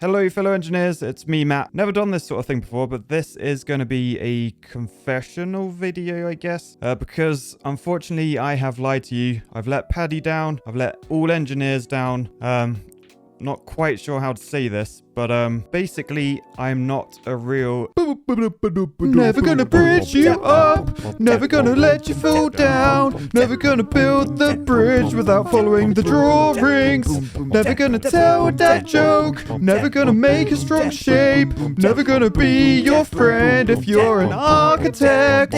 Hello, fellow engineers. It's me, Matt. Never done this sort of thing before, but this is going to be a confessional video, I guess. Because, unfortunately, I have lied to you. I've let Paddy down. I've let all engineers down. Not quite sure how to say this, but basically, I'm not a real... Never gonna bridge you up. Never gonna let you fall down. Never gonna build the bridge without following the drawings. Never gonna tell a dad joke. Never gonna make a strong shape. Never gonna be your friend if you're an architect.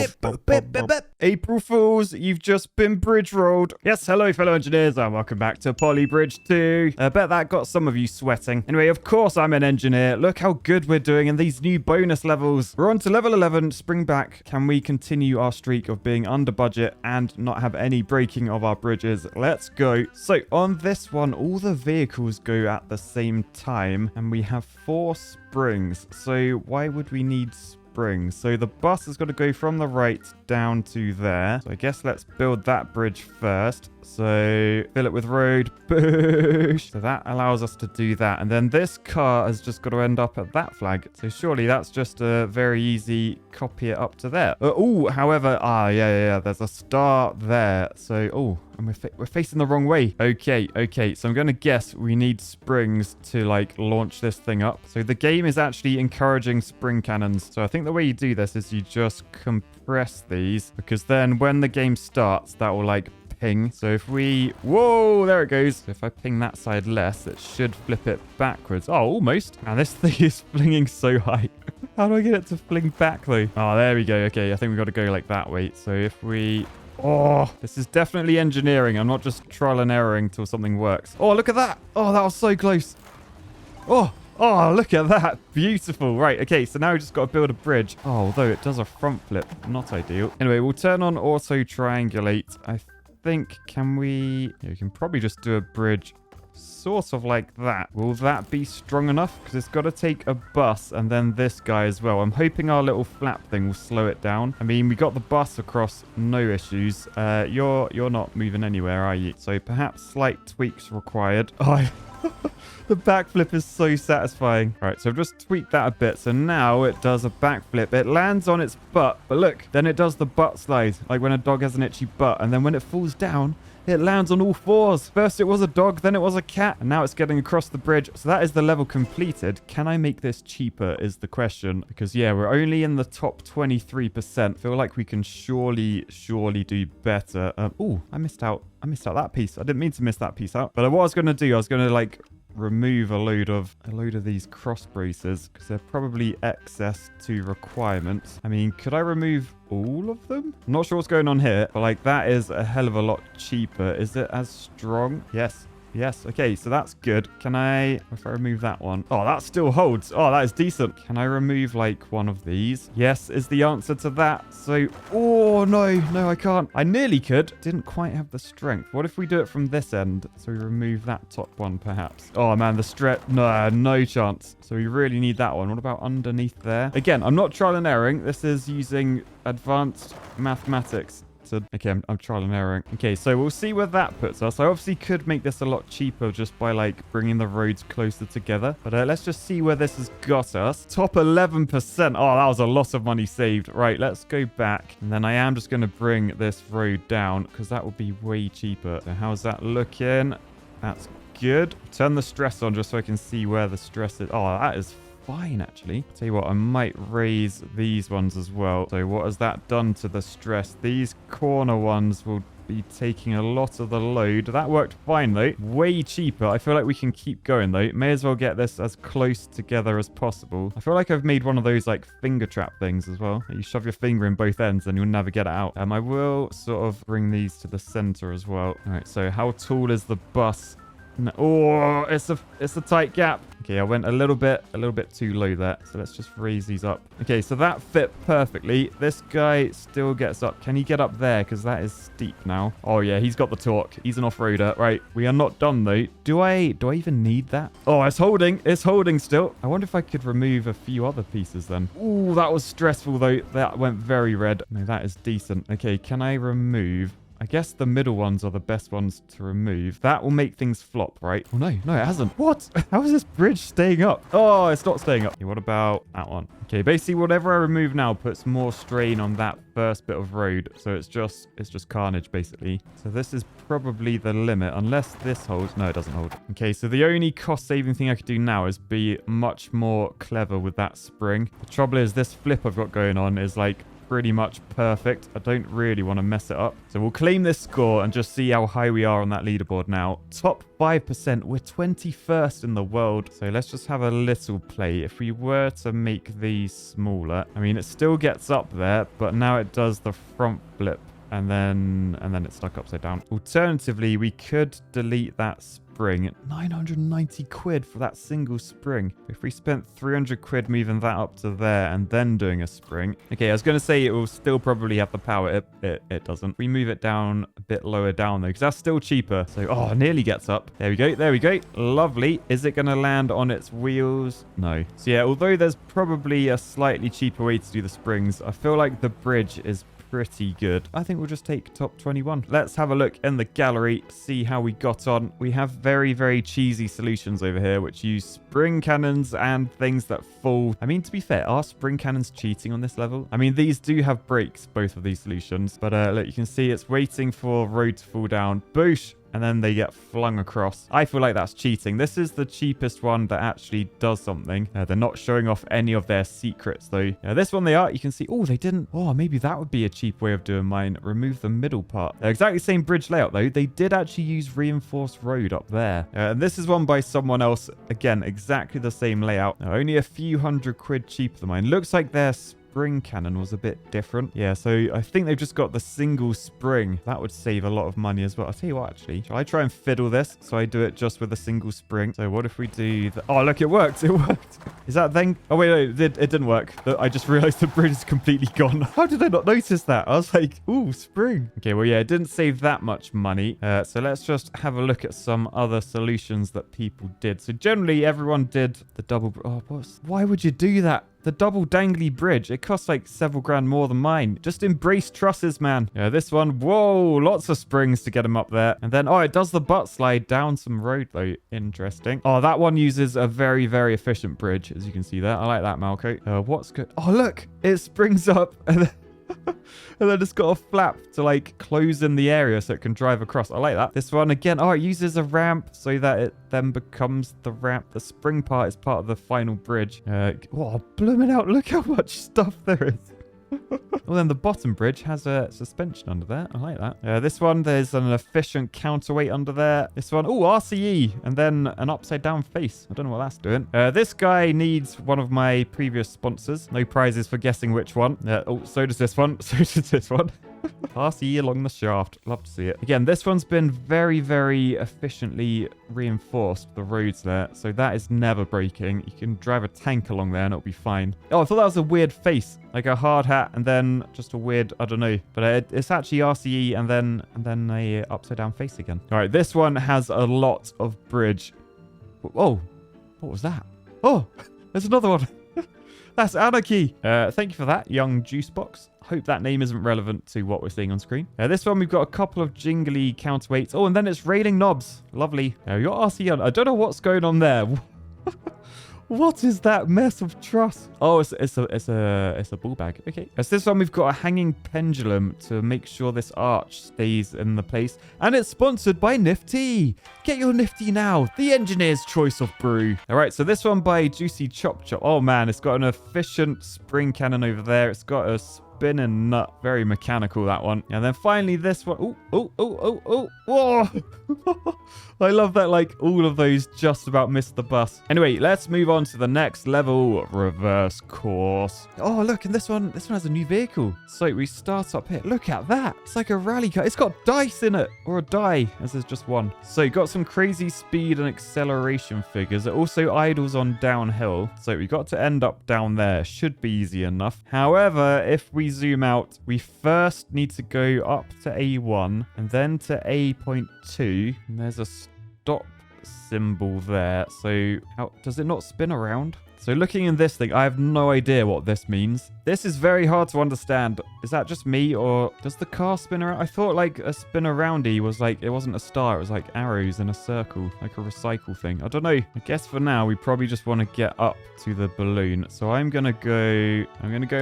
April Fools, you've just been bridge rolled. Yes, hello fellow engineers and welcome back to Poly Bridge 2. I bet that got some of you sweating. Anyway, of course I'm an engineer. Look how good we're doing in these new bonus levels. We're on to level 11, spring back. Can we continue our streak of being under budget and not have any breaking of our bridges? Let's go. So on this one, all the vehicles go at the same time and we have 4 springs. So why would we need springs? So the bus is going to go from the right down to there. So I guess let's build that bridge first. So fill it with road. Boosh. So that allows us to do that. And then this car has just got to end up at that flag. So surely that's just a very easy copy it up to there. However, yeah. There's a star there. So, and we're facing the wrong way. Okay. So I'm going to guess we need springs to like launch this thing up. So the game is actually encouraging spring cannons. So I think the way you do this is you just compress these because then when the game starts, that will like ping. So if we... Whoa, there it goes. So if I ping that side less, it should flip it backwards. Oh, almost. And this thing is flinging so high. How do I get it to fling back though? Oh, there we go. Okay, I think we've got to go like that way. So if we... Oh, this is definitely engineering. I'm not just trial and erroring till something works. Oh, look at that. Oh, that was so close. Oh, look at that. Beautiful. Right, okay, so now we just got to build a bridge. Oh, although it does a front flip. Not ideal. Anyway, we'll turn on auto triangulate. I think, can we... Yeah, we can probably just do a bridge sort of like that. Will that be strong enough? Because it's got to take a bus and then this guy as well. I'm hoping our little flap thing will slow it down. I mean, we got the bus across, no issues. You're not moving anywhere, are you? So perhaps slight tweaks required. The backflip is so satisfying. All right, so I've just tweaked that a bit. So now it does a backflip. It lands on its butt, but look, then it does the butt slide, like when a dog has an itchy butt. And then when it falls down, it lands on all 4s. First it was a dog, then it was a cat, and now it's getting across the bridge. So that is the level completed. Can I make this cheaper is the question. Because yeah, we're only in the top 23%. Feel like we can surely do better. I missed out that piece. I didn't mean to miss that piece out. But what I was going to do, I was going to like remove a load of these cross braces because they're probably excess to requirements. I mean, could I remove all of them? I'm not sure what's going on here, but like that is a hell of a lot cheaper. Is it as strong? Yes. Okay, so that's good. Can I... If I remove that one... Oh, that still holds. Oh, that is decent. Can I remove, like, one of these? Yes, is the answer to that. So... Oh, no, I can't. I nearly could. Didn't quite have the strength. What if we do it from this end? So we remove that top one, perhaps. Oh, man, the stretch... No chance. So we really need that one. What about underneath there? Again, I'm not trial and erroring. This is using advanced mathematics. Okay, I'm trial and erroring. Okay, so we'll see where that puts us. I obviously could make this a lot cheaper just by like bringing the roads closer together. But let's just see where this has got us. Top 11%. Oh, that was a lot of money saved. Right, let's go back. And then I am just going to bring this road down because that would be way cheaper. So how's that looking? That's good. Turn the stress on just so I can see where the stress is. Oh, that is fine, actually. Tell you what, I might raise these ones as well. So what has that done to the stress? These corner ones will be taking a lot of the load. That worked fine, though. Way cheaper. I feel like we can keep going, though. May as well get this as close together as possible. I feel like I've made one of those, like, finger trap things as well. You shove your finger in both ends and you'll never get it out. I will sort of bring these to the center as well. All right, so how tall is the bus? No. Oh, it's a tight gap. Okay, I went a little bit too low there. So let's just raise these up. Okay, so that fit perfectly. This guy still gets up. Can he get up there? Because that is steep now. Oh yeah, he's got the torque. He's an off-roader. Right, we are not done though. Do I even need that? Oh, it's holding. It's holding still. I wonder if I could remove a few other pieces then. Ooh, that was stressful though. That went very red. No, that is decent. Okay, can I remove... I guess the middle ones are the best ones to remove. That will make things flop, right? Oh, no, it hasn't. What? How is this bridge staying up? Oh, it's not staying up. Okay, what about that one? Okay, basically whatever I remove now puts more strain on that first bit of road. So it's just carnage, basically. So this is probably the limit, unless this holds. No, it doesn't hold. Okay, so the only cost-saving thing I could do now is be much more clever with that spring. The trouble is this flip I've got going on is like pretty much perfect. I don't really want to mess it up. So we'll claim this score and just see how high we are on that leaderboard now. Top 5%. We're 21st in the world. So let's just have a little play. If we were to make these smaller, I mean, it still gets up there, but now it does the front flip. And then it's stuck upside down. Alternatively, we could delete that spring. 990 quid for that single spring. If we spent 300 quid moving that up to there and then doing a spring. Okay, I was going to say it will still probably have the power. It doesn't. We move it down a bit lower down though, because that's still cheaper. So, oh, nearly gets up. There we go. There we go. Lovely. Is it going to land on its wheels? No. So yeah, although there's probably a slightly cheaper way to do the springs, I feel like the bridge is pretty good. I think we'll just take top 21. Let's have a look in the gallery, see how we got on. We have very, very cheesy solutions over here, which use spring cannons and things that fall. I mean, to be fair, are spring cannons cheating on this level? I mean, these do have brakes, both of these solutions. But look, you can see it's waiting for road to fall down. Boosh! And then they get flung across. I feel like that's cheating. This is the cheapest one that actually does something. They're not showing off any of their secrets, though. This one they are. You can see, oh, they didn't. Oh, maybe that would be a cheap way of doing mine. Remove the middle part. They're exactly the same bridge layout, though. They did actually use reinforced road up there. And this is one by someone else. Again, exactly the same layout. Only a few hundred quid cheaper than mine. Looks like their spring cannon was a bit different. Yeah, so I think they've just got the single spring. That would save a lot of money as well. I'll tell you what, actually. Shall I try and fiddle this so I do it just with a single spring? So what if we do the... Oh, look, it worked. It worked. Is that then... Oh, wait, it didn't work. I just realized the bridge is completely gone. How did I not notice that? I was like, ooh, spring. Okay, well, yeah, it didn't save that much money. So let's just have a look at some other solutions that people did. So generally, everyone did the double... Oh, why would you do that? The double dangly bridge, it costs like several grand more than mine. Just embrace trusses, man. Yeah, this one, whoa, lots of springs to get them up there. And then, oh, it does the butt slide down some road, though. Interesting. Oh, that one uses a very, very efficient bridge, as you can see there. I like that, Malco. What's good? Oh, look, it springs up and then... and then it's got a flap to like close in the area so it can drive across. I like that. This one again, oh, it uses a ramp so that it then becomes the ramp. The spring part is part of the final bridge. Oh, blooming out. Look how much stuff there is. Well, then the bottom bridge has a suspension under there. I like that. This one, there's an efficient counterweight under there. This one, oh, RCE, and then an upside down face. I don't know what that's doing. This guy needs one of my previous sponsors. No prizes for guessing which one. Oh, so does this one. So does this one. RCE along the shaft. Love to see it. Again, this one's been very, very efficiently reinforced, the roads there. So that is never breaking. You can drive a tank along there and it'll be fine. Oh, I thought that was a weird face. Like a hard hat and then just a weird, I don't know. But it's actually RCE and then a upside down face again. All right, this one has a lot of bridge. Oh, what was that? Oh, there's another one. That's anarchy. Thank you for that, young juice box. Hope that name isn't relevant to what we're seeing on screen. This one, we've got a couple of jingly counterweights. Oh, and then it's railing knobs. Lovely. We got RC on. I don't know what's going on there. What is that mess of truss? Oh, it's a ball bag. Okay. As this one, we've got a hanging pendulum to make sure this arch stays in the place. And it's sponsored by Nifty. Get your Nifty now. The engineer's choice of brew. All right. So this one by Juicy Chop Chop. Oh, man. It's got an efficient spring cannon over there. It's got a spinning nut. Very mechanical, that one. And then finally this one. Oh. Whoa. I love that, like, all of those just about missed the bus. Anyway, let's move on to the next level, reverse course. Oh, look, and this one has a new vehicle. So we start up here. Look at that. It's like a rally car. It's got dice in it, or a die, as there's just one. So you got some crazy speed and acceleration figures. It also idles on downhill. So we got to end up down there. Should be easy enough. However, if we zoom out, we first need to go up to A1 and then to A.2. And there's a stop symbol there. So how does it not spin around? So looking in this thing, I have no idea what this means. This is very hard to understand. Is that just me, or does the car spin around? I thought like a spin aroundy was like, it wasn't a star, it was like arrows in a circle, like a recycle thing. I don't know. I guess for now, we probably just want to get up to the balloon. So I'm going to go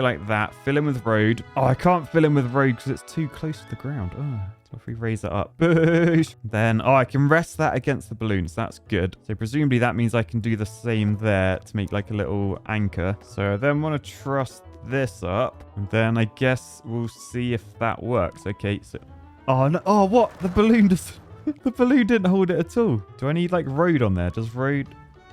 like that, fill in with road. Oh, I can't fill in with road because it's too close to the ground. Oh. So if we raise it up, boosh, then, I can rest that against the balloon. So that's good. So presumably that means I can do the same there to make like a little anchor. So I then want to truss this up. And then I guess we'll see if that works. Okay, so... Oh, no. Oh, what? The balloon just... the balloon didn't hold it at all. Do I need like road on there? Does road...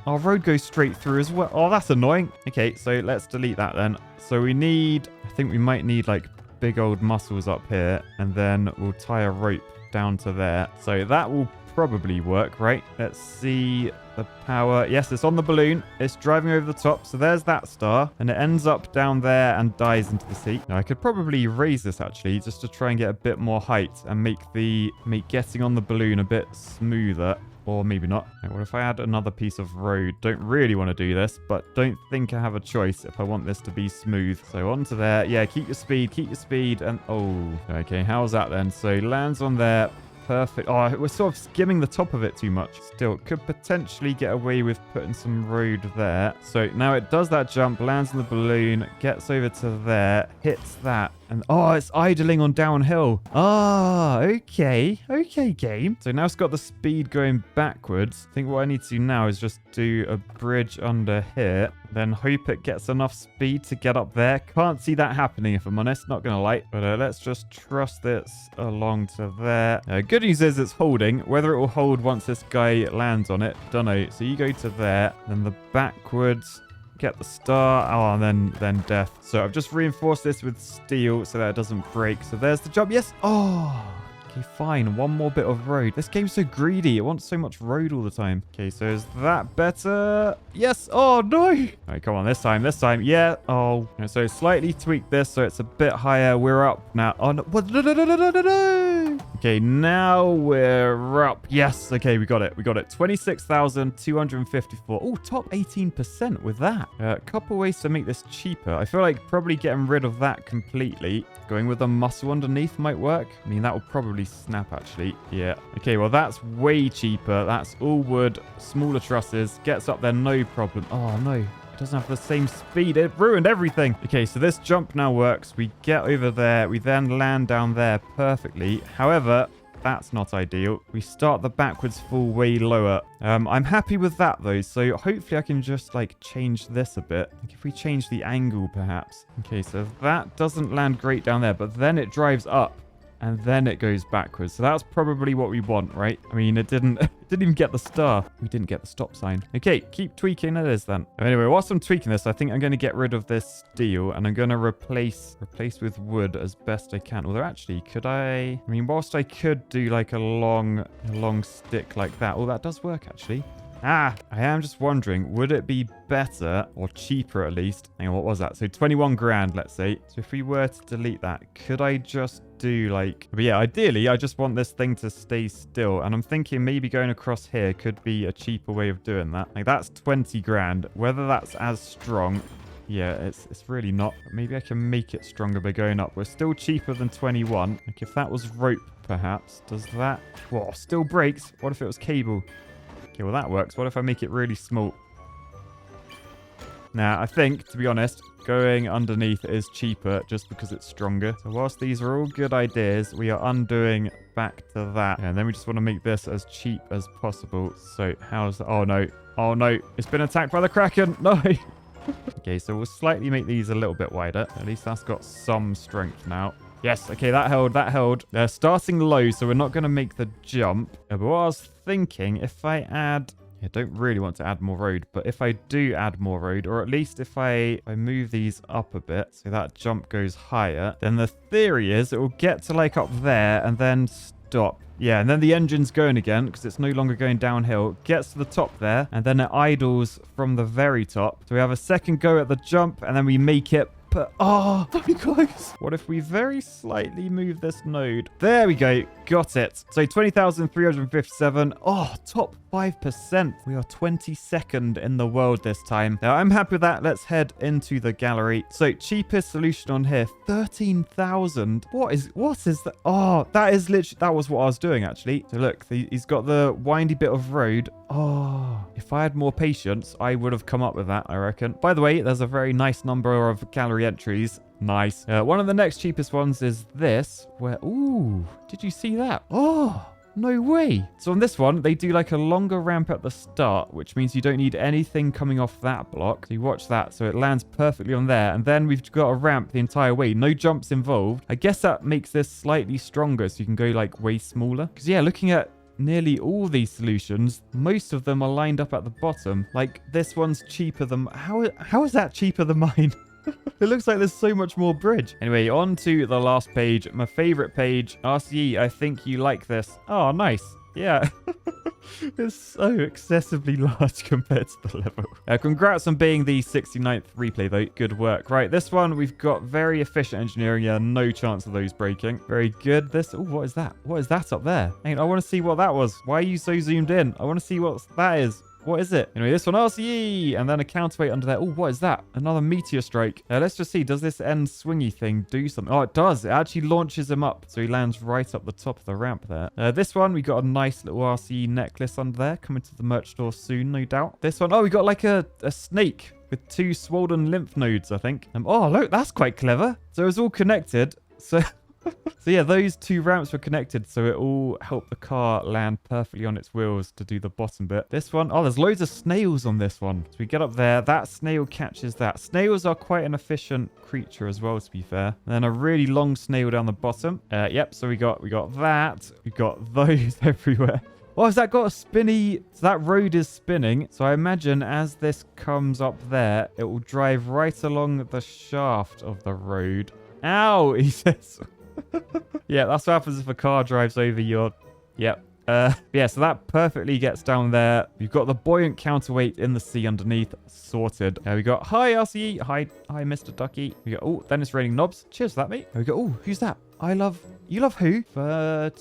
Oh, road goes straight through as well. Oh, that's annoying. Okay, so let's delete that then. So we need... I think we might need like big old muscles up here, and then we'll tie a rope down to there. So that will probably work, right? Let's see the power. Yes, it's on the balloon. It's driving over the top. So there's that star, and it ends up down there and dies into the sea. Now I could probably raise this actually, just to try and get a bit more height and make getting on the balloon a bit smoother. Or maybe not. Right, what if I add another piece of road? Don't really want to do this, but don't think I have a choice if I want this to be smooth. So onto there. Yeah, keep your speed. And oh, okay. How's that then? So lands on there. Perfect. Oh, we're sort of skimming the top of it too much. Still, could potentially get away with putting some road there. So now it does that jump, lands on the balloon, gets over to there, hits that. And oh, it's idling on downhill. Ah, okay. Okay, game. So now it's got the speed going backwards. I think what I need to do now is just do a bridge under here. Then hope it gets enough speed to get up there. Can't see that happening if I'm honest. Not going to lie. But let's just truss this along to there. Good news is it's holding. Whether it will hold once this guy lands on it, don't know. So you go to there. Then the backwards... Get the star. Oh, and then death. So I've just reinforced this with steel so that it doesn't break. So there's the jump. Yes. Oh, okay, fine. One more bit of road. This game's so greedy. It wants so much road all the time. Okay, so is that better? Yes. Oh, no. All right, come on. This time. Yeah. Oh. So slightly tweak this so it's a bit higher. We're up now. Oh, no. What? No. Okay, now we're up. Yes. Okay, we got it. 26,254. Oh, top 18% with that. A couple ways to make this cheaper. I feel like probably getting rid of that completely. Going with a muscle underneath might work. I mean, that will probably snap, actually. Yeah. Okay, well, that's way cheaper. That's all wood, smaller trusses. Gets up there, no problem. Oh, no. It doesn't have the same speed. It ruined everything. Okay, so this jump now works. We get over there. We then land down there perfectly. However, that's not ideal. We start the backwards fall way lower. I'm happy with that, though. So hopefully I can just, like, change this a bit. Like, if we change the angle, perhaps. Okay, so that doesn't land great down there. But then it drives up. And then it goes backwards. So that's probably what we want, right? I mean, it didn't even get the star. We didn't get the stop sign. Okay, keep tweaking it is then. Anyway, whilst I'm tweaking this, I think I'm going to get rid of this steel. And I'm going to replace with wood as best I can. Although actually, could I mean, whilst I could do like a long stick like that. Oh, that does work actually. I am just wondering, would it be better or cheaper at least? Hang on, what was that? So 21 grand, let's say. So if we were to delete that, could I just do like... But yeah, ideally, I just want this thing to stay still. And I'm thinking maybe going across here could be a cheaper way of doing that. Like that's 20 grand. Whether that's as strong... Yeah, it's really not. Maybe I can make it stronger by going up. We're still cheaper than 21. Like if that was rope, perhaps. Does that... Whoa, still breaks. What if it was cable? Okay, well, that works. What if I make it really small? Now, I think, to be honest, going underneath is cheaper just because it's stronger. So whilst these are all good ideas, we are undoing back to that. And then we just want to make this as cheap as possible. So how's that? Oh, no. Oh, no. It's been attacked by the Kraken. No. Okay, so we'll slightly make these a little bit wider. At least that's got some strength now. Yes, okay, that held. They're starting low, so we're not going to make the jump. But what I was thinking, if I add... I don't really want to add more road, but if I do add more road, or at least if I move these up a bit, so that jump goes higher, then the theory is it will get to like up there and then stop. Yeah, and then the engine's going again because it's no longer going downhill. Gets to the top there, and then it idles from the very top. So we have a second go at the jump, and then we make it. Oh, very close. What if we very slightly move this node? There we go. Got it. So 20,357. Oh, top 25%. We are 22nd in the world this time. Now, I'm happy with that. Let's head into the gallery. So, cheapest solution on here, 13,000. What is that? Oh, that is literally, that was what I was doing, actually. So, look, he's got the windy bit of road. Oh, if I had more patience, I would have come up with that, I reckon. By the way, there's a very nice number of gallery entries. Nice. One of the next cheapest ones is this, where, ooh, did you see that? Oh, no way. So on this one, they do like a longer ramp at the start, which means you don't need anything coming off that block. So you watch that. So it lands perfectly on there. And then we've got a ramp the entire way. No jumps involved. I guess that makes this slightly stronger so you can go like way smaller. Because yeah, looking at nearly all these solutions, most of them are lined up at the bottom. Like this one's cheaper than... How is that cheaper than mine? It looks like there's so much more bridge. Anyway, on to the last page. My favorite page. RCE, I think you like this. Oh, nice. Yeah. It's so excessively large compared to the level. Congrats on being the 69th replay, though. Good work. Right, this one, we've got very efficient engineering. Yeah, no chance of those breaking. Very good. This... Oh, what is that? What is that up there? Hey, I want to see what that was. Why are you so zoomed in? I want to see what that is. What is it? Anyway, this one, RCE, and then a counterweight under there. Oh, what is that? Another meteor strike. Let's just see. Does this end swingy thing do something? Oh, it does. It actually launches him up. So he lands right up the top of the ramp there. This one, we got a nice little RCE necklace under there. Coming to the merch store soon, no doubt. This one, oh, we got like a snake with 2 swollen lymph nodes, I think. Oh, look, that's quite clever. So it's all connected. So... So yeah, those 2 ramps were connected, so it all helped the car land perfectly on its wheels to do the bottom bit. This one, oh, there's loads of snails on this one. So we get up there, that snail catches that. Snails are quite an efficient creature as well, to be fair. And then a really long snail down the bottom. Yep, so we got that. We got those everywhere. Oh, has that got a spinny... So that road is spinning. So I imagine as this comes up there, it will drive right along the shaft of the road. Ow, he says... Yeah, that's what happens if a car drives over your... Yep. Yeah, so that perfectly gets down there. We've got the buoyant counterweight in the sea underneath. Sorted. We got, hi, RCE. Hi, Mr. Ducky. We got, oh, then it's raining knobs. Cheers for that, mate. We got, oh, who's that? You love who? I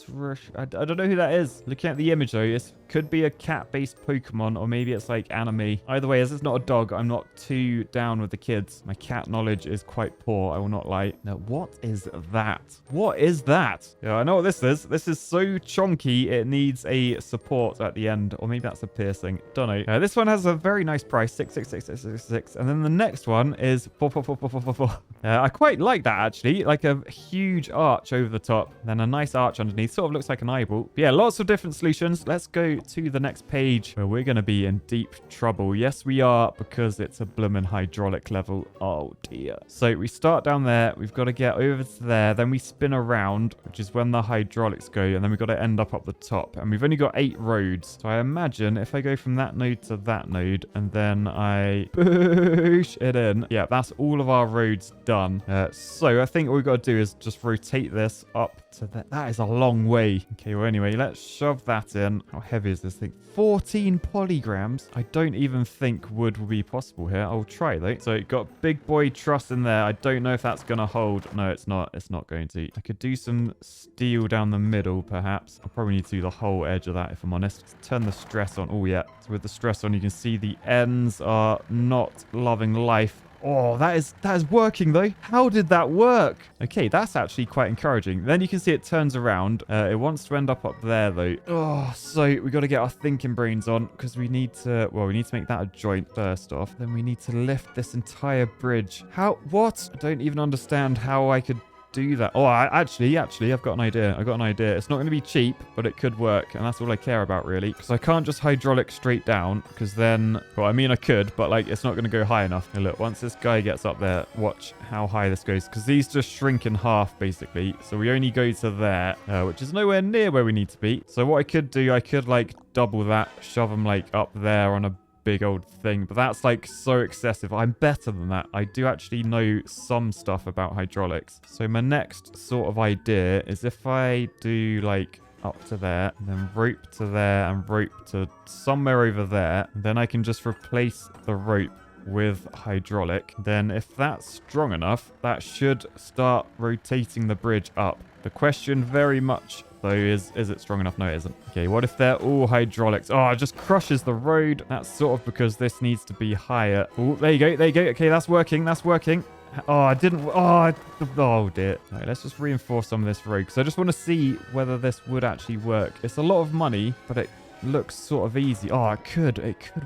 don't know who that is. Looking at the image, though, it could be a cat-based Pokemon, or maybe it's like anime. Either way, as it's not a dog, I'm not too down with the kids. My cat knowledge is quite poor, I will not lie. Now, what is that? What is that? Yeah, I know what this is. This is so chonky, it needs a support at the end. Or maybe that's a piercing. Don't know. This one has a very nice price, 66666. And then the next one is 4444444. I quite like that, actually. Like a huge arch over the top, then a nice arch underneath. Sort of looks like an eyeball. But yeah, lots of different solutions. Let's go to the next page where we're going to be in deep trouble. Yes, we are, because it's a bloomin' hydraulic level. Oh dear. So we start down there. We've got to get over to there. Then we spin around, which is when the hydraulics go. And then we've got to end up the top. And we've only got 8 roads. So I imagine if I go from that node to that node and then I push it in. Yeah, that's all of our roads done. So I think all we've got to do is just rotate this up to that. That is a long way. Okay, well, anyway, let's shove that in. How heavy is this thing? 14 polygrams. I don't even think wood will be possible here. I'll try, though. So, got big boy truss in there. I don't know if that's going to hold. No, it's not. It's not going to. I could do some steel down the middle, perhaps. I'll probably need to do the whole edge of that, if I'm honest. Let's turn the stress on. Oh, yeah. So, with the stress on, you can see the ends are not loving life. Oh, that is working, though. How did that work? Okay, that's actually quite encouraging. Then you can see it turns around. It wants to end up there, though. Oh, so we got to get our thinking brains on because we need to... Well, we need to make that a joint first off. Then we need to lift this entire bridge. How? What? I don't even understand how I could do that. Oh, actually, I've got an idea. It's not going to be cheap, but it could work, and that's all I care about, really. Because I can't just hydraulic straight down, because then... Well, I mean, I could, but, like, it's not going to go high enough. Now, look, once this guy gets up there, watch how high this goes, because these just shrink in half, basically. So we only go to there, which is nowhere near where we need to be. So what I could do, I could, like, double that, shove them, like, up there on a big old thing, but that's like so excessive. I'm better than that. I do actually know some stuff about hydraulics. So my next sort of idea is if I do like up to there, and then rope to there, and rope to somewhere over there, then I can just replace the rope with hydraulic. Then if that's strong enough, that should start rotating the bridge up. The question very much, though, is it strong enough? No, it isn't. Okay, what if they're all hydraulics? Oh, it just crushes the road. That's sort of because this needs to be higher. Oh, there you go. There you go. Okay, that's working. That's working. Oh, I didn't. Oh dear. Right, let's just reinforce some of this road because I just want to see whether this would actually work. It's a lot of money, but it looks sort of easy. Oh, it could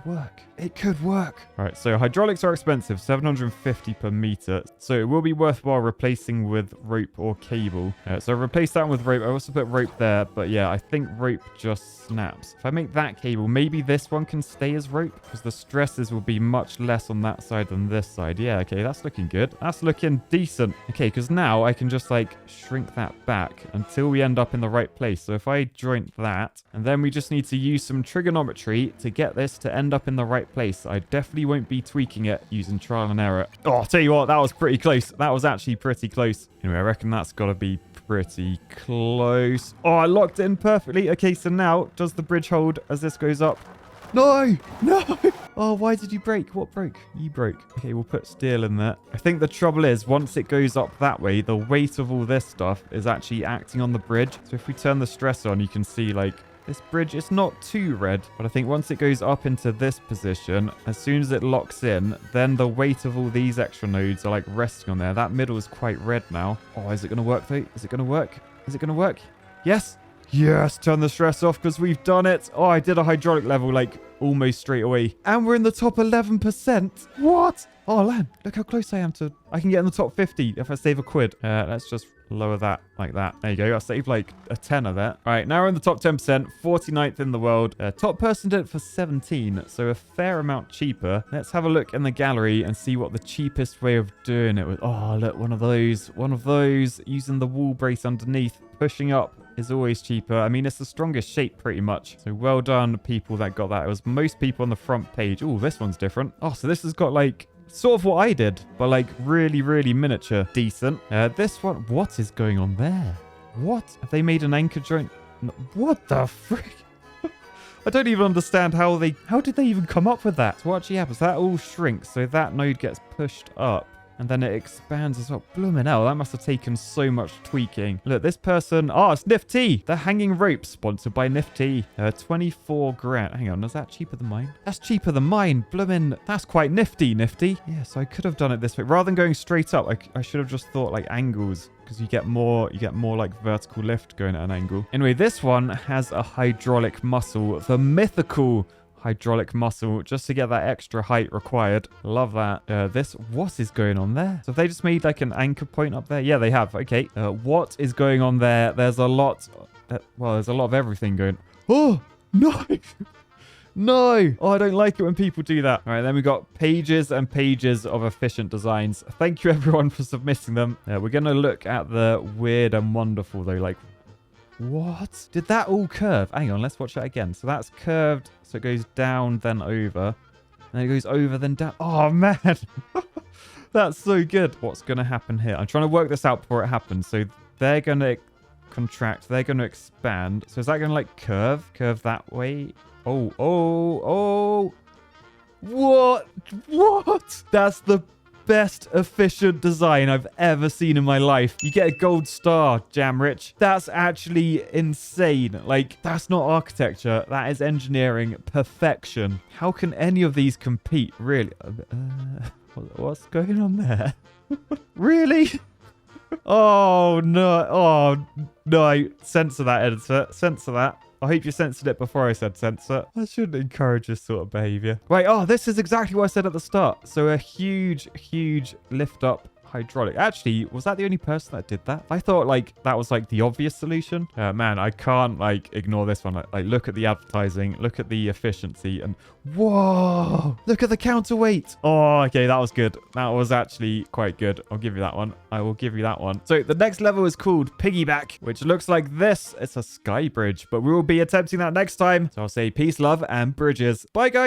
work. It could work. All right, so hydraulics are expensive, 750 per meter. So it will be worthwhile replacing with rope or cable. So replace that with rope. I also put rope there, but yeah, I think rope just snaps. If I make that cable, maybe this one can stay as rope because the stresses will be much less on that side than this side. Yeah, okay, that's looking good. That's looking decent. Okay, because now I can just like shrink that back until we end up in the right place. So if I joint that, and then we just need to use some trigonometry to get this to end up in the right place. I definitely won't be tweaking it using trial and error. Oh, I'll tell you what, that was pretty close. That was actually pretty close. Anyway, I reckon that's got to be pretty close. Oh, I locked it in perfectly. Okay, so now, does the bridge hold as this goes up? No! No! Oh, why did you break? What broke? You broke. Okay, we'll put steel in there. I think the trouble is, once it goes up that way, the weight of all this stuff is actually acting on the bridge. So if we turn the stress on, you can see, like, this bridge, it's not too red, but I think once it goes up into this position, as soon as it locks in, then the weight of all these extra nodes are like resting on there. That middle is quite red now. Oh, is it going to work though? Is it going to work? Is it going to work? Yes. Yes, turn the stress off because we've done it. Oh, I did a hydraulic level like almost straight away. And we're in the top 11%. What? Oh, Lan, look how close I am to... I can get in the top 50 if I save a quid. Let's just lower that like that. There you go. I saved like a tenner there. All right, now we're in the top 10%, 49th in the world. Top person did it for 17, so a fair amount cheaper. Let's have a look in the gallery and see what the cheapest way of doing it was. Oh, look, one of those. One of those using the wall brace underneath, pushing up is always cheaper. I mean, it's the strongest shape pretty much. So well done, people that got that. It was most people on the front page. Oh, this one's different. Oh, so this has got like... sort of what I did, but like really, really miniature. Decent. This one, what is going on there? What? Have they made an anchor joint? No, what the frick? I don't even understand how did they even come up with that? So what actually happens? That all shrinks, so that node gets pushed up. And then it expands as well. Blooming hell, that must have taken so much tweaking. Look, this person... Oh, it's Nifty. The hanging rope, sponsored by Nifty. 24 grand. Hang on, is that cheaper than mine? That's cheaper than mine. Blooming... That's quite nifty, Nifty. Yeah, so I could have done it this way. Rather than going straight up, I should have just thought like angles. Because you get more like vertical lift going at an angle. Anyway, this one has a hydraulic muscle. The mythical... hydraulic muscle just to get that extra height required. Love that. What is going on there? So have they just made like an anchor point up there? Yeah, they have. Okay. What is going on there? There's a lot. There's a lot of everything going. Oh, no. No. Oh, I don't like it when people do that. All right, then we got pages and pages of efficient designs. Thank you everyone for submitting them. We're going to look at the weird and wonderful though. Like, what? Did that all curve? Hang on, let's watch that again. So that's curved. So it goes down, then over. Then it goes over, then down. Oh, man. That's so good. What's going to happen here? I'm trying to work this out before it happens. So they're going to contract. They're going to expand. So is that going to like curve? Curve that way? Oh. What? What? That's the best efficient design I've ever seen in my life. You get a gold star, Jamrich. That's actually insane. Like, that's not architecture. That is engineering perfection. How can any of these compete? Really? What's going on there? Really? Oh, no. Oh, no. Censor that, editor. Censor that. I hope you censored it before I said censor. I shouldn't encourage this sort of behavior. Right, oh, this is exactly what I said at the start. So a huge, huge lift up hydraulic. Actually, was that the only person that did that? I thought like that was like the obvious solution. Man, I can't like ignore this one. Like look at the advertising, look at the efficiency, and whoa, look at the counterweight. Oh, okay, that was good. That was actually quite good. I'll give you that one. I will give you that one. So the next level is called Piggyback, which looks like this. It's a sky bridge, but we will be attempting that next time. So I'll say peace, love, and bridges. Bye, guys.